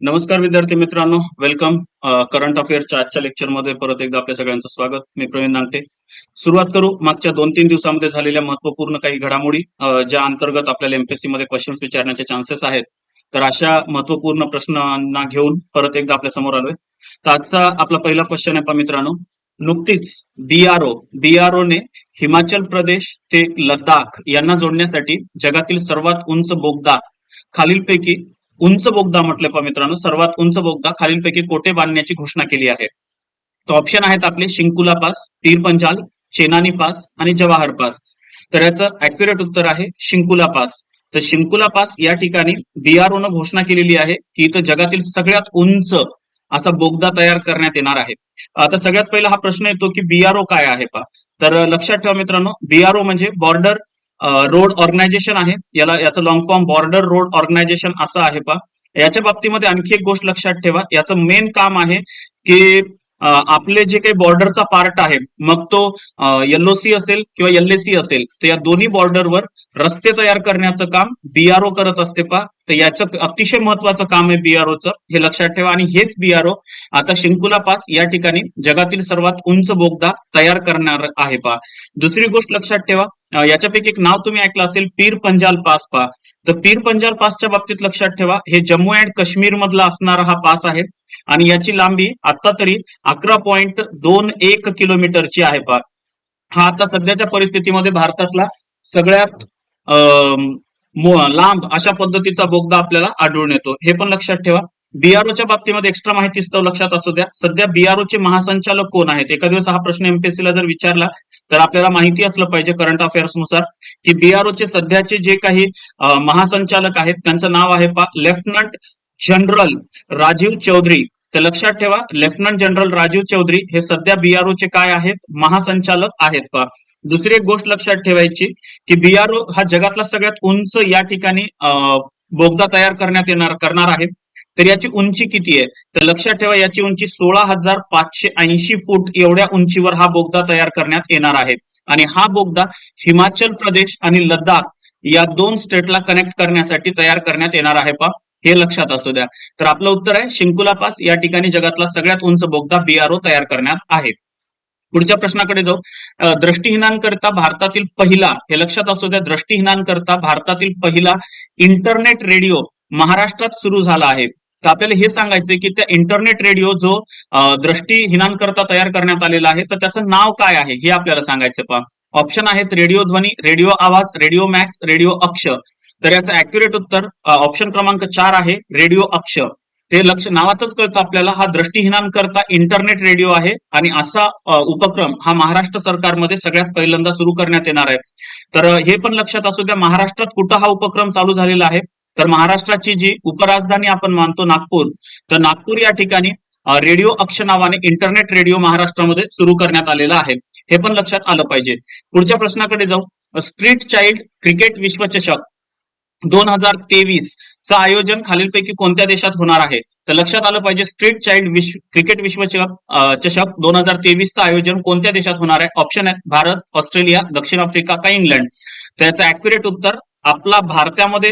नमस्कार विद्यार्थी मित्रांनो, वेलकम. करंट अफेअर्सच्या आजच्या लेक्चरमध्ये परत एकदा आपल्या सगळ्यांचं स्वागत. मी प्रवीण नांगटे. सुरुवात करू मागच्या 2-3 दिवसांमध्ये झालेल्या महत्वपूर्ण काही घडामोडी, ज्या अंतर्गत आपल्याला एमपीएससी मध्ये क्वेश्चन्स विचारण्याचे चान्सेस आहेत. तर अशा महत्वपूर्ण प्रश्नांना घेऊन परत एकदा आपल्या समोर आलोय. तर आजचा आपला पहिला क्वेश्चन आहे मित्रांनो. नुकतीच बीआरओने हिमाचल प्रदेश ते लडाख यांना जोडण्यासाठी जगातील सर्वात उंच बोगदा खालीलपैकी उंच बोगदा म्हटलं मित्रांनो, सर्वात उंच बोगदा खालीलपैकी कोठे बांधण्याची घोषणा केली आहे. तर ऑप्शन आहेत आपले शिंकुला पास, पीर पंजाल, चेनानी पास आणि जवाहर पास. तर याचं ऍक्युरेट उत्तर आहे शिंकुला पास. तर शिंकुला पास या ठिकाणी बीआरओनं घोषणा केलेली आहे की इथं जगातील सगळ्यात उंच असा बोगदा तयार करण्यात येणार आहे. आता सगळ्यात पहिला हा प्रश्न येतो की बीआरओ काय आहे पा. तर लक्षात ठेवा मित्रांनो, बीआरओ म्हणजे बॉर्डर रोड ऑर्गनायझेशन आहे. याचं long form border road organization असं आहे पा. याच्या बाबतीमध्ये आणखी एक गोष्ट लक्षात ठेवा, याचं मेन काम आहे की आपले जे काही बॉर्डरचा पार्ट आहे, मग तो एलओसी असेल किंवा एलएसी असेल, तर या दोन्ही बॉर्डरवर रस्ते तयार करण्याचं काम बीआरओ करत असते पा. तर याचं अतिशय महत्वाचं काम आहे बीआरओचं, हे लक्षात ठेवा. आणि हेच बीआरओ आता शिंकुला पास या ठिकाणी जगातील सर्वात उंच बोगदा तयार करणार आहे पा. दुसरी गोष्ट लक्षात ठेवा, याच्यापैकी एक नाव तुम्ही ऐकलं असेल, पीर पंजाल पास पा. तर पीर पंजाल पासच्या बाबतीत लक्षात ठेवा, हे जम्मू अँड काश्मीर मधला असणारा हा पास आहे आणि याची लांबी आता तरी 11.21 किलोमीटरची आहे पा. हा आता सध्याच्या परिस्थितीमध्ये भारतातला सगळ्यात लांब अशा पद्धतीचा बोगदा आपल्याला आढळून येतो, हे पण लक्षात ठेवा. बीआरओच्या बाबतीमध्ये एक्स्ट्रा माहिती लक्षात असू द्या, सध्या बीआरओचे महासंचालक कोण आहेत. एका दिवस हा प्रश्न एमपीएससी ला जर विचारला तर आपल्याला माहिती असलं पाहिजे करंट अफेअर्स नुसार की बीआरओचे सध्याचे जे काही महासंचालक आहेत त्यांचं नाव आहे पा लेफ्टनंट जनरल राजीव चौधरी. तर लक्षात ठेवा, लेफ्टनंट जनरल राजीव चौधरी हे सध्या बीआरओचे काय आहेत, महासंचालक आहेत पा. दुसरी एक गोष्ट लक्षात ठेवायची की बीआरओ हा जगातला सगळ्यात उंच या ठिकाणी बोगदा तयार करणार आहे. तर याची उंची किती आहे, तर लक्षात ठेवा याची उंची 16,580 फूट एवढ्या उंचीवर हा बोगदा तयार करण्यात येणार आहे. आणि हा बोगदा हिमाचल प्रदेश आणि लडाख या दोन स्टेटला कनेक्ट करण्यासाठी तयार करण्यात येणार आहे पा, हे लक्षात असू द्या. तर आपलं उत्तर आहे शिंकुला पास या ठिकाणी जगातला सगळ्यात उंच बोगदा बीआरओ तयार करण्यात आहे. पुढच्या प्रश्नाकडे जाऊ. दृष्टीहीनांकरता भारतातील पहिला, हे लक्षात असू द्या, दृष्टीहीनांकरता भारतातील पहिला इंटरनेट रेडिओ महाराष्ट्रात सुरू झाला आहे. तर आपल्याला हे सांगायचंय की त्या इंटरनेट रेडिओ जो दृष्टीहीनांकरता तयार करण्यात आलेला आहे, तर त्याचं नाव काय आहे हे आपल्याला सांगायचं पहा. ऑप्शन आहेत रेडिओ ध्वनी, रेडिओ आवाज, रेडिओ मॅक्स, रेडिओ अक्ष. तर याचं ऍक्युरेट उत्तर ऑप्शन क्रमांक 4 आहे रेडिओ अक्ष. ते नावातच कळतं आपल्याला हा दृष्टीहीनांकरता इंटरनेट रेडिओ आहे आणि असा उपक्रम हा महाराष्ट्र सरकारमध्ये सगळ्यात पहिल्यांदा सुरू करण्यात येणार आहे. तर हे पण लक्षात असू द्या, महाराष्ट्रात कुठं हा उपक्रम चालू झालेला आहे, तर महाराष्ट्राची जी उपराजधानी आपण मानतो नागपूर, तर नागपूर या ठिकाणी रेडिओ अक्ष नावाने इंटरनेट रेडिओ महाराष्ट्रामध्ये सुरू करण्यात आलेला आहे, हे पण लक्षात आलं पाहिजे. पुढच्या प्रश्नाकडे जाऊ. स्ट्रीट चाइल्ड क्रिकेट विश्वचषक 2023 चं आयोजन खालीलपैकी कोणत्या देशात होणार आहे. तर लक्षात आलं पाहिजे, स्ट्रीट चाइल्ड क्रिकेट चषक 2023 चं आयोजन कोणत्या देशात होणार आहे. ऑप्शन आहेत भारत, ऑस्ट्रेलिया, दक्षिण आफ्रिका का इंग्लंड. त्याचं ऍक्युरेट उत्तर आपला भारतामध्ये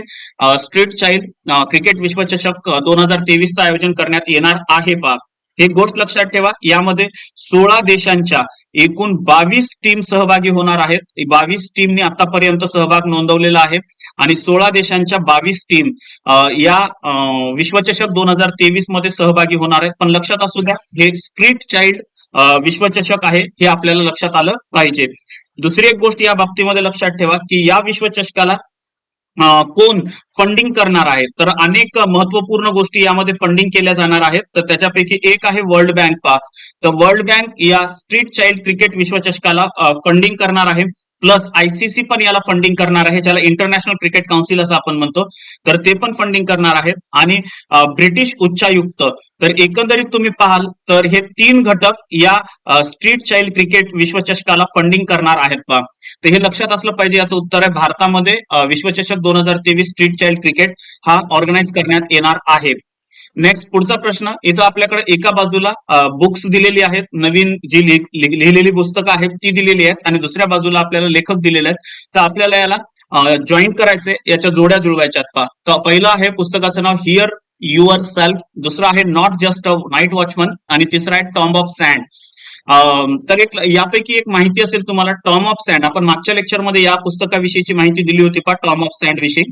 स्ट्रीट चाइल्ड क्रिकेट विश्वचषक 2023 चं आयोजन करण्यात येणार आहे पा. हे गोष्ट लक्षात ठेवा, यामध्ये 16 देशांच्या एकूण 22 टीम सहभागी होणार आहेत. 22 टीमने आतापर्यंत सहभाग नोंदवलेला आहे आणि 16 देशांच्या 22 टीम या विश्वचषक 2023 मध्ये सहभागी होणार आहेत. पण लक्षात असू द्या, हे स्ट्रीट चाइल्ड विश्वचषक आहे, हे आपल्याला लक्षात आलं पाहिजे. दुसरी एक गोष्ट या बाबतीमध्ये लक्षात ठेवा की या विश्वचषकाला कोण फंडिंग करणार आहे. तर अनेक महत्वपूर्ण गोष्टी यामध्ये फंडिंग केल्या जाणार आहेत. तर त्याच्यापैकी एक आहे वर्ल्ड बँक पा. तर वर्ल्ड बँक या स्ट्रीट चाइल्ड क्रिकेट विश्वचषकाला फंडिंग करणार आहे. प्लस आयसीसी पण याला फंडिंग करणार आहे, ज्याला इंटरनॅशनल क्रिकेट काउन्सिल असं आपण म्हणतो, तर ते पण फंडिंग करणार आहेत. आणि ब्रिटिश उच्चायुक्त. तर एकंदरीत तुम्ही पाहाल तर हे 3 घटक या स्ट्रीट चाइल्ड क्रिकेट विश्वचषकाला फंडिंग करणार आहेत पा. तर हे लक्षात असलं पाहिजे. याचं उत्तर आहे भारतामध्ये विश्वचषक 2023 स्ट्रीट चाइल्ड क्रिकेट हा ऑर्गनाईज करण्यात येणार आहे. नेक्स्ट पुढचा प्रश्न. इथं आपल्याकडे एका बाजूला बुक्स दिलेली आहेत, नवीन जी लिहिलेली पुस्तकं आहेत ती दिलेली आहेत, आणि दुसऱ्या बाजूला आपल्याला लेखक दिलेले आहेत. तर आपल्याला याला जॉईन करायचे, याच्या जोड्या जुळवायच्या पहा. तर पहिलं आहे पुस्तकाचं नाव हिअर युअर सेल्फ, दुसरा आहे not just a night watchman आणि तिसरा आहे टॉम्ब ऑफ सँड. तर एक यापैकी एक माहिती असेल तुम्हाला टॉम ऑफ सँड. आपण मागच्या लेक्चरमध्ये या पुस्तकाविषयीची माहिती दिली होती का, टॉम ऑफ सँड विषयी.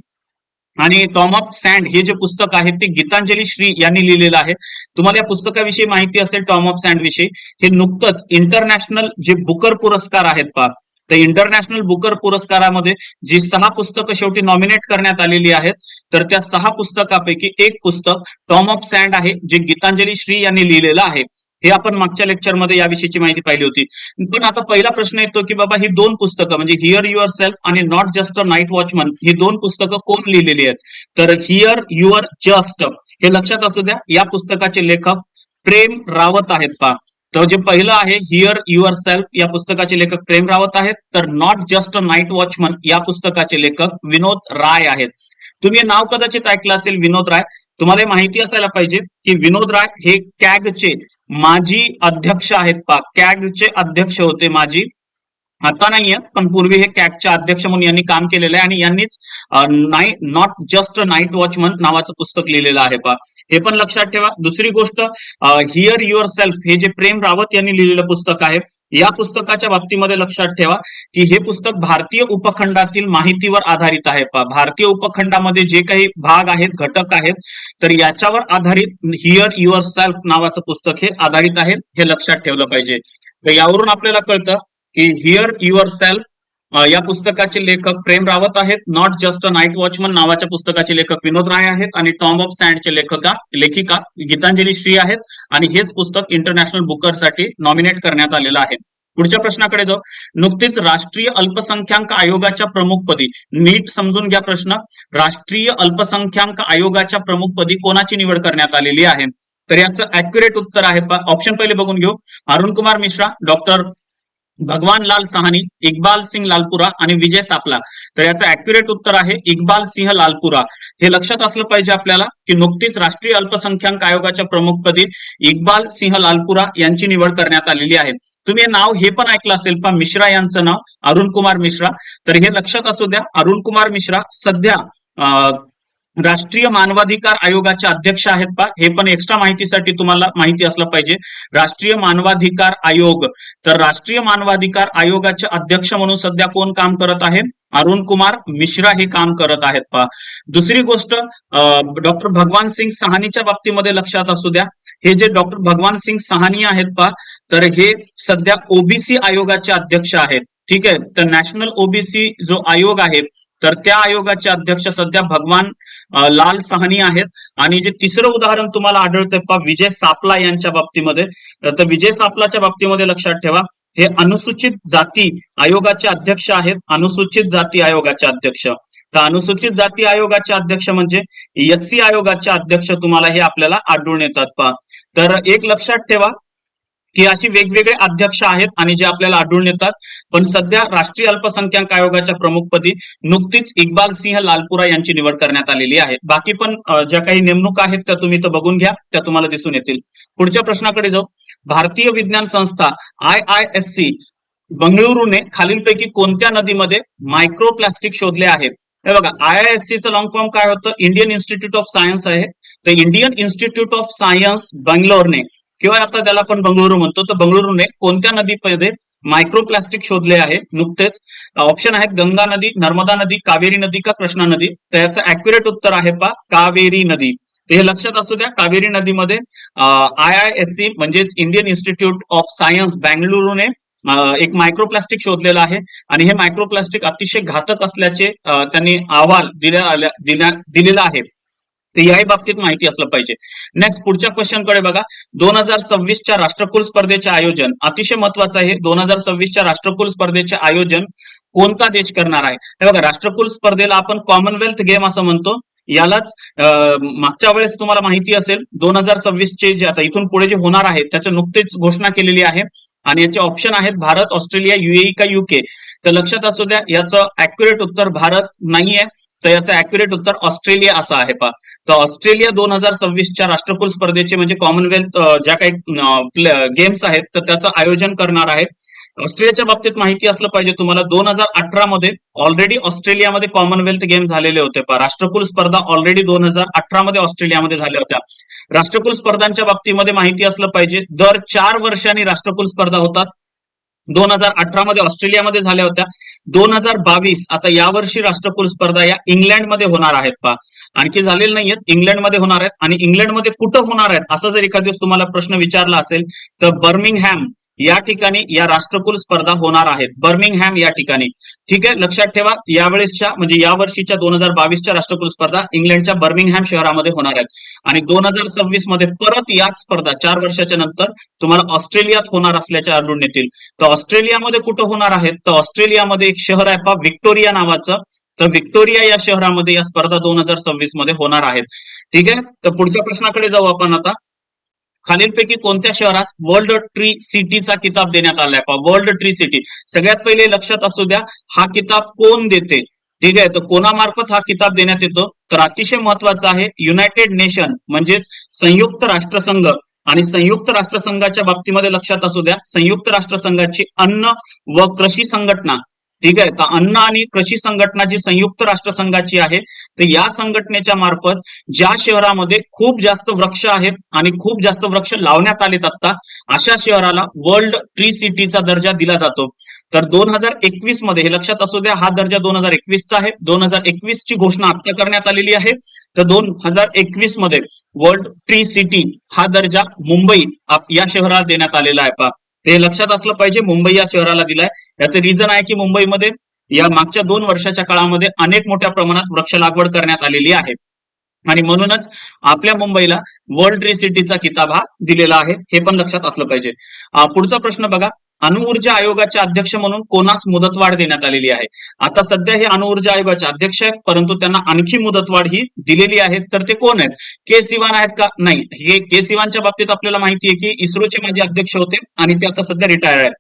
आणि टॉम ऑफ सँड हे जे पुस्तक आहे ते गीतांजली श्री यांनी लिहिलेलं आहे. तुम्हाला या पुस्तकाविषयी माहिती असेल टॉम ऑफ सँड विषयी. हे नुकतंच इंटरनॅशनल जे बुकर पुरस्कार आहेत पहा, तर इंटरनॅशनल बुकर पुरस्कारामध्ये जी 6 पुस्तकं शेवटी नॉमिनेट करण्यात आलेली आहेत, तर त्या 6 पुस्तकापैकी एक पुस्तक टॉम ऑफ सँड आहे, जे गीतांजली श्री यांनी लिहिलेलं आहे. हे आपण मागच्या लेक्चरमध्ये याविषयीची माहिती पाहिली होती. पण आता पहिला प्रश्न येतो की बाबा ही दोन पुस्तकं म्हणजे हिअर युअर सेल्फ आणि not just a night watchman ही दोन पुस्तकं कोण लिहिलेली आहेत? तर हिअर युअर जस्ट हे लक्षात असू द्या, या पुस्तकाचे लेखक प्रेम रावत आहेत पहा. तर जे पहिलं आहे हिअर युअर सेल्फ या पुस्तकाचे लेखक प्रेम रावत आहेत, तर not just a night watchman या पुस्तकाचे लेखक विनोद राय आहेत. तुम्ही हे नाव कदाचित ऐकलं असेल विनोद राय. तुम्हाला माहिती असायला पाहिजे की विनोद राय हे कॅगचे माजी अध्यक्ष आहेत पहा, कॅगचे अध्यक्ष होते माजी, आता नाहीये पण पूर्वी हे कॅगचे अध्यक्ष म्हणून यांनी काम केलेलं आहे आणि यांनीच नॉट जस्ट नाईट वॉचमन नावाचं पुस्तक लिहिलेलं आहे पहा. हे पण लक्षात ठेवा. दुसरी गोष्ट हिअर युअर सेल्फ हे जे प्रेम रावत यांनी लिहिलेलं पुस्तक आहे, या पुस्तकाच्या बाबतीमध्ये लक्षात ठेवा की हे पुस्तक भारतीय उपखंडातील माहितीवर आधारित आहे पहा. भारतीय उपखंडामध्ये जे काही भाग आहेत, घटक आहेत, तर याच्यावर आधारित हिअर युअर सेल्फ नावाचं पुस्तक हे आधारित आहे, हे लक्षात ठेवलं पाहिजे. तर यावरून आपल्याला कळतं की हिअर युअर सेल्फ या पुस्तकाचे लेखक प्रेम रावत आहेत, not just a night watchman नावाच्या पुस्तकाचे लेखक विनोद राय आहेत आणि टॉम ऑफ सँडचे लेखिका गीतांजली श्री आहेत आणि हेच पुस्तक इंटरनॅशनल बुकर साठी नॉमिनेट करण्यात आलेलं आहे. पुढच्या प्रश्नाकडे जाऊ. नुकतीच राष्ट्रीय अल्पसंख्याक आयोगाच्या प्रमुखपदी, नीट समजून घ्या प्रश्न, राष्ट्रीय अल्पसंख्याक आयोगाच्या प्रमुखपदी कोणाची निवड करण्यात आलेली आहे? तर याचं ऍक्युरेट उत्तर आहे, ऑप्शन पहिले बघून घेऊ. अरुण कुमार मिश्रा, डॉक्टर भगवान लाल सहानी, इक्बाल सिंह लालपुरा आणि विजय सापला. तर याचं ऍक्युरेट उत्तर आहे इक्बाल सिंह लालपुरा. हे लक्षात असलं पाहिजे आपल्याला की नुकतीच राष्ट्रीय अल्पसंख्याक आयोगाच्या प्रमुखपदी इक्बाल सिंह लालपुरा यांची निवड करण्यात आलेली आहे. तुम्ही हे नाव हे पण ऐकलं असेल पण मिश्रा यांचं नाव अरुण कुमार मिश्रा. तर हे लक्षात असू द्या, अरुण कुमार मिश्रा सध्या राष्ट्रीय मानवाधिकार आयोगाचे अध्यक्ष आहेत पहा. हे पण एक्स्ट्रा माहितीसाठी तुम्हाला माहिती असलं पाहिजे. राष्ट्रीय मानवाधिकार आयोग, तर राष्ट्रीय मानवाधिकार आयोगाचे अध्यक्ष म्हणून सध्या कोण काम करत आहे? अरुण कुमार मिश्रा हे काम करत आहेत पहा. दुसरी गोष्ट डॉक्टर भगवान सिंग सहानीच्या बाबतीमध्ये लक्षात असू द्या, हे जे डॉक्टर भगवान सिंग सहानी आहेत पहा, तर हे सध्या ओबीसी आयोगाचे अध्यक्ष आहेत. ठीक आहे, तर नॅशनल ओबीसी जो आयोग आहे तर त्या आयोगाचे अध्यक्ष सध्या भगवान लाल सहानी आहेत. आणि जे तिसरं उदाहरण तुम्हाला आढळतंय पहा विजय सापला यांच्या बाबतीमध्ये, तर विजय सापलाच्या बाबतीमध्ये लक्षात ठेवा हे अनुसूचित जाती आयोगाचे अध्यक्ष आहेत. अनुसूचित जाती आयोगाचे अध्यक्ष, तर अनुसूचित जाती आयोगाचे अध्यक्ष म्हणजे एससी आयोगाचे अध्यक्ष तुम्हाला हे आपल्याला आढळून येतात पहा. तर एक लक्षात ठेवा की अशी वेगवेगळे अध्यक्ष आहेत आणि जे आपल्याला आढळून येतात. पण सध्या राष्ट्रीय अल्पसंख्याक आयोगाच्या प्रमुखपदी नुकतीच इक्बाल सिंह लालपुरा यांची निवड करण्यात आलेली आहे. बाकी पण ज्या काही नेमणुका आहेत त्या तुम्ही इथं बघून घ्या, त्या तुम्हाला दिसून येतील. पुढच्या प्रश्नाकडे जाऊ. भारतीय विज्ञान संस्था IISc बंगळुरूने खालीलपैकी कोणत्या नदीमध्ये मायक्रोप्लास्टिक शोधले आहेत? हे बघा, IISc चं लॉंग फॉर्म काय होतं? इंडियन इन्स्टिट्यूट ऑफ सायन्स आहे. तर इंडियन इन्स्टिट्यूट ऑफ सायन्स बंगलोरने, किंवा आता त्याला आपण बंगळुरू म्हणतो, तर बंगळुरूने कोणत्या नदीमध्ये मायक्रोप्लास्टिक शोधले आहे नुकतेच? ऑप्शन आहेत गंगा नदी, नर्मदा नदी, कावेरी नदी का कृष्णा नदी. तर याचं ऍक्युरेट उत्तर आहे पहा कावेरी नदी. तर हे लक्षात असू द्या, कावेरी नदीमध्ये IISc म्हणजेच इंडियन इन्स्टिट्यूट ऑफ सायन्स बंगळुरूने एक मायक्रोप्लास्टिक शोधलेलं आहे आणि हे मायक्रोप्लास्टिक अतिशय घातक असल्याचे त्यांनी अहवाल दिलेला आहे. तर याही बाबतीत माहिती असलं पाहिजे. नेक्स्ट पुढच्या क्वेश्चन कडे बघा. 2026च्या राष्ट्रकुल स्पर्धेचे आयोजन अतिशय महत्वाचं आहे. 2026च्या राष्ट्रकुल स्पर्धेचे आयोजन कोणता देश करणार आहे? हे बघा, राष्ट्रकुल स्पर्धेला आपण कॉमनवेल्थ गेम असं म्हणतो. यालाच मागच्या वेळेस तुम्हाला माहिती असेल 2026चे जे आता इथून पुढे जे होणार आहे त्याची नुकतीच घोषणा केलेली आहे आणि याचे ऑप्शन आहेत भारत, ऑस्ट्रेलिया, UAE का UK. तर लक्षात असू द्या, याचं ऍक्युरेट उत्तर भारत नाहीये, तर याचं ऍक्युरेट उत्तर ऑस्ट्रेलिया असं आहे पहा. तर ऑस्ट्रेलिया 2026च्या राष्ट्रकुल स्पर्धेचे म्हणजे कॉमनवेल्थ ज्या काही गेम्स आहेत तर त्याचं आयोजन करणार आहे. ऑस्ट्रेलियाच्या बाबतीत माहिती असलं पाहिजे तुम्हाला. 2018 मध्ये ऑलरेडी ऑस्ट्रेलियामध्ये कॉमनवेल्थ गेम झालेले होते. राष्ट्रकुल स्पर्धा ऑलरेडी 2018 मध्ये ऑस्ट्रेलियामध्ये झाल्या होत्या. राष्ट्रकुल स्पर्धांच्या बाबतीमध्ये माहिती असलं पाहिजे, दर 4 वर्षांनी राष्ट्रकुल स्पर्धा होतात. 2018 मध्ये ऑस्ट्रेलियामध्ये झाल्या होत्या. 2022 आता यावर्षी राष्ट्रकुल स्पर्धा या इंग्लंडमध्ये होणार आहेत. पहा, आणखी झालेले नाहीयेत, इंग्लंडमध्ये होणार आहेत. आणि इंग्लंडमध्ये कुठं होणार आहेत असं जर एखाद दिवस तुम्हाला प्रश्न विचारला असेल तर बर्मिंगहॅम या ठिकाणी या राष्ट्रकुल स्पर्धा होणार आहेत. बर्मिंगहॅम या ठिकाणी. ठीक आहे, लक्षात ठेवा. यावेळेसच्या म्हणजे या वर्षीच्या 2022च्या राष्ट्रकुल स्पर्धा इंग्लंडच्या बर्मिंगहॅम शहरामध्ये होणार आहेत. आणि 2026 मध्ये परत याच स्पर्धा 4 वर्षाच्या नंतर तुम्हाला ऑस्ट्रेलियात होणार असल्याचे आढळून येतील. तर ऑस्ट्रेलियामध्ये कुठं होणार आहेत, तर ऑस्ट्रेलियामध्ये एक शहर आहे पहा, व्हिक्टोरिया नावाचं. तर व्हिक्टोरिया या शहरामध्ये या स्पर्धा 2026 मध्ये होणार आहेत. ठीक आहे, तर पुढच्या प्रश्नाकडे जाऊ आपण आता. खालीलपैकी कोणत्या शहरास वर्ल्ड ट्री सिटीचा किताब देण्यात आलाय? पहा, वर्ल्ड ट्री सिटी. सगळ्यात पहिले लक्षात असू द्या, हा किताब कोण देते? ठीक आहे, तर कोणामार्फत हा किताब देण्यात येतो? तर अतिशय महत्वाचा आहे, युनायटेड नेशन म्हणजेच संयुक्त राष्ट्रसंघ. आणि संयुक्त राष्ट्रसंघाच्या बाबतीमध्ये लक्षात असू द्या, संयुक्त राष्ट्रसंघाची अन्न व कृषी संघटना. ठीक आहे, तर अन्न आणि कृषी संघटना जी संयुक्त राष्ट्रसंघाची आहे, तर या संघटनेच्या मार्फत ज्या शहरामध्ये खूप जास्त वृक्ष आहेत आणि खूप जास्त वृक्ष लावण्यात आलेत आता, अशा शहराला वर्ल्ड ट्री सिटीचा दर्जा दिला जातो. तर 2021 मध्ये, हे लक्षात असू द्या, हा दर्जा 2021 चा आहे. 2021 ची घोषणा आता करण्यात आलेली आहे. तर 2021 मध्ये वर्ल्ड ट्री सिटी हा दर्जा मुंबई या शहराला देण्यात आलेला आहे. पहा, ते लक्षात असलं पाहिजे, मुंबई या शहराला दिलाय. याचं रिझन आहे की मुंबईमध्ये या मागच्या 2 वर्षाच्या काळामध्ये अनेक मोठ्या प्रमाणात वृक्ष लागवड करण्यात आलेली आहे. आणि म्हणूनच आपल्या मुंबईला वर्ल्ड ट्री सिटीचा किताब हा दिलेला आहे, हे पण लक्षात असलं पाहिजे. पुढचा प्रश्न बघा, अणुऊर्जा आयोगाचे अध्यक्ष म्हणून कोणास मुदतवाढ देण्यात आलेली आहे? आता सध्या हे अणुऊर्जा आयोगाचे अध्यक्ष आहेत, परंतु त्यांना आणखी मुदतवाढ ही दिलेली आहे. तर ते कोण आहेत? के सिवान आहेत का? नाही. हे के सिवानच्या बाबतीत आपल्याला माहिती आहे की इस्रोचे माजी अध्यक्ष होते आणि ते आता सध्या रिटायर आहेत.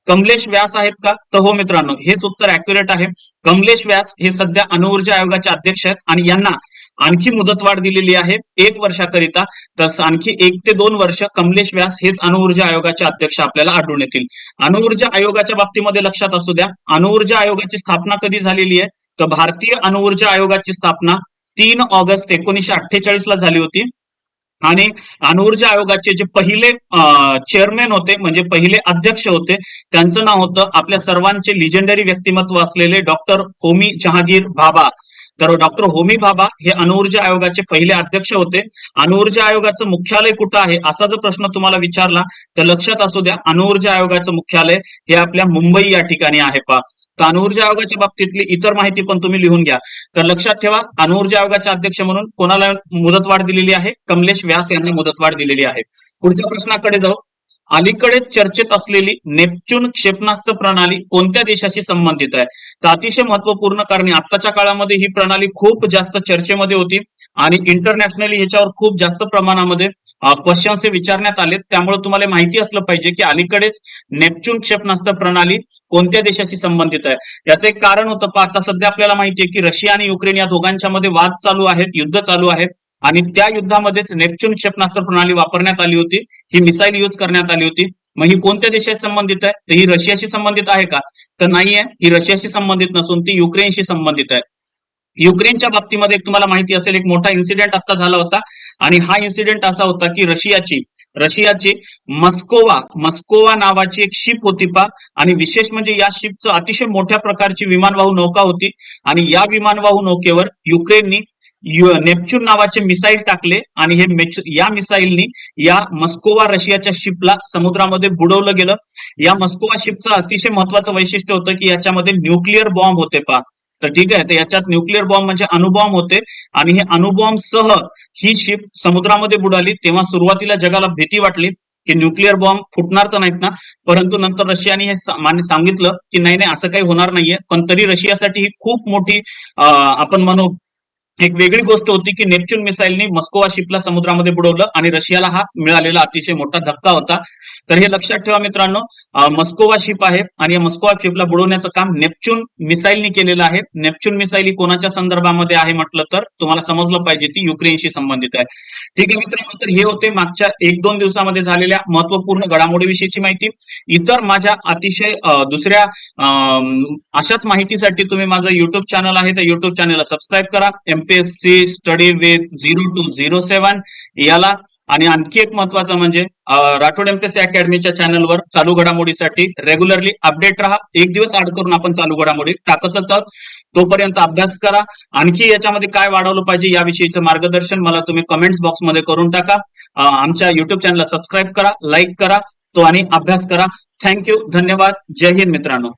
कमलेश व्यास आहेत का? तर हो मित्रांनो, हेच उत्तर अॅक्युरेट आहे. कमलेश व्यास हे सध्या अणुऊर्जा आयोगाचे अध्यक्ष आहेत आणि यांना आणखी मुदतवाढ दिलेली आहे 1 वर्षाकरिता. तसं आणखी 1 ते 2 वर्ष कमलेश व्यास हेच अणुऊर्जा आयोगाचे अध्यक्ष आपल्याला आढळून येतील. अणुऊर्जा आयोगाच्या बाबतीमध्ये लक्षात असू द्या, अणुऊर्जा आयोगाची स्थापना कधी झालेली आहे? तर भारतीय अणुऊर्जा आयोगाची स्थापना 3 ऑगस्ट 1948 ला झाली होती. आणि अणुऊर्जा आयोगाचे जे पहिले चेअरमॅन होते, म्हणजे पहिले अध्यक्ष होते, त्यांचं नाव होतं आपल्या सर्वांचे लिजेंडरी व्यक्तिमत्व असलेले डॉक्टर होमी जहांगीर भाभा. तर डॉक्टर होमी भाभा हे अणुऊर्जा आयोगाचे पहिले अध्यक्ष होते. अणुऊर्जा आयोगाचं मुख्यालय कुठं आहे असा जर प्रश्न तुम्हाला विचारला तर लक्षात असू द्या, अणुऊर्जा आयोगाचं मुख्यालय हे आपल्या मुंबई या ठिकाणी आहे. पहा, तर अणुऊर्जा आयोगाच्या बाबतीतली इतर माहिती पण तुम्ही लिहून घ्या. तर लक्षात ठेवा, अणुऊर्जा आयोगाचे अध्यक्ष म्हणून कोणाला मुदतवाढ दिलेली आहे? कमलेश व्यास यांना मुदतवाढ दिलेली आहे. पुढच्या प्रश्नाकडे जाऊ. अलीकडे चर्चेत असलेली नेपच्यून क्षेपणास्त्र प्रणाली कोणत्या देशाशी संबंधित आहे? तर अतिशय महत्वपूर्ण, कारण आताच्या काळामध्ये ही प्रणाली खूप जास्त चर्चेमध्ये होती आणि इंटरनॅशनली ह्याच्यावर खूप जास्त प्रमाणामध्ये क्वेश्चन्स विचारण्यात आले. त्यामुळे तुम्हाला माहिती असलं पाहिजे की अलीकडेच नेपच्यून क्षेपणास्त्र प्रणाली कोणत्या देशाशी संबंधित आहे. याचं एक कारण होतं, आता सध्या आपल्याला माहिती आहे की रशिया आणि युक्रेन या दोघांच्या मध्ये वाद चालू आहेत, युद्ध चालू आहे. आणि त्या युद्धामध्येच नेपच्यून क्षेपणास्त्र प्रणाली वापरण्यात आली होती, ही मिसाईल यूज करण्यात आली होती. मग ही कोणत्या देशाशी संबंधित आहे? तर ही रशियाशी संबंधित आहे का? तर नाहीये, ही रशियाशी संबंधित नसून ती युक्रेनशी संबंधित आहे. युक्रेनच्या बाबतीमध्ये तुम्हाला माहिती असेल, एक मोठा इन्सिडेंट आता झाला होता आणि हा इन्सिडेंट असा होता की रशियाची मस्कोवा नावाची एक शिप होती पा, आणि विशेष म्हणजे या शिपचं अतिशय मोठ्या प्रकारची विमानवाहू नौका होती आणि या विमानवाहू नौकेवर युक्रेननी नेपच्यून नावाचे मिसाईल टाकले आणि या मिसाईलनी या मस्कोवा रशियाच्या शिपला समुद्रामध्ये बुडवलं गेलं. या मस्कोवा शिपचं अतिशय महत्वाचं वैशिष्ट्य होतं की याच्यामध्ये न्यूक्लिअर बॉम्ब होते पहा. तर ठीक आहे, तर याच्यात न्यूक्लिअर बॉम्ब म्हणजे अणुबॉम्ब होते आणि हे अणुबॉम्ब सह ही शिप समुद्रामध्ये बुडाली. तेव्हा सुरुवातीला जगाला भीती वाटली की न्यूक्लिअर बॉम्ब फुटणार तर नाहीत ना, परंतु नंतर रशियाने हे सांगितलं की नाही असं काही होणार नाहीये. पण तरी रशियासाठी ही खूप मोठी आपण म्हणू एक वेगळी गोष्ट होती की नेपच्यून मिसाईलनी मस्कोवा शिपला समुद्रामध्ये बुडवलं आणि रशियाला हा मिळालेला अतिशय मोठा धक्का होता. तर हे लक्षात ठेवा मित्रांनो, मस्कोवा शिप आहे आणि या मस्कोवा शिपला बुडवण्याचं काम नेपच्यून मिसाईलनी केलेलं आहे. नेपच्यून मिसाईल ही कोणाच्या संदर्भामध्ये आहे म्हटलं तर तुम्हाला समजलं पाहिजे ती युक्रेनशी संबंधित आहे. ठीक आहे मित्रांनो, तर हे होते मागच्या 1-2 दिवसामध्ये झालेल्या महत्वपूर्ण घडामोडीविषयीची माहिती. इतर माझ्या अतिशय दुसऱ्या अशाच माहितीसाठी तुम्ही माझं युट्यूब चॅनल आहे, त्या युट्यूब चॅनलला सबस्क्राईब करा, एमपीएससी स्टडी विथ 0207 याला. आणि आणखी एक महत्वाचं म्हणजे राठोड एमपीएससी अकॅडमीच्या चॅनलवर चालू घडामोडीसाठी रेग्युलरली अपडेट राहा. एक दिवस आड करून आपण चालू घडामोडी टाकतच आहोत. तोपर्यंत अभ्यास करा. आणखी याच्यामध्ये काय वाढवलं पाहिजे याविषयीचं मार्गदर्शन मला तुम्ही कमेंट्स बॉक्समध्ये करून टाका. आमच्या युट्यूब चॅनलला सबस्क्राईब करा, लाईक करा तो आणि अभ्यास करा. थँक्यू, धन्यवाद, जय हिंद मित्रांनो.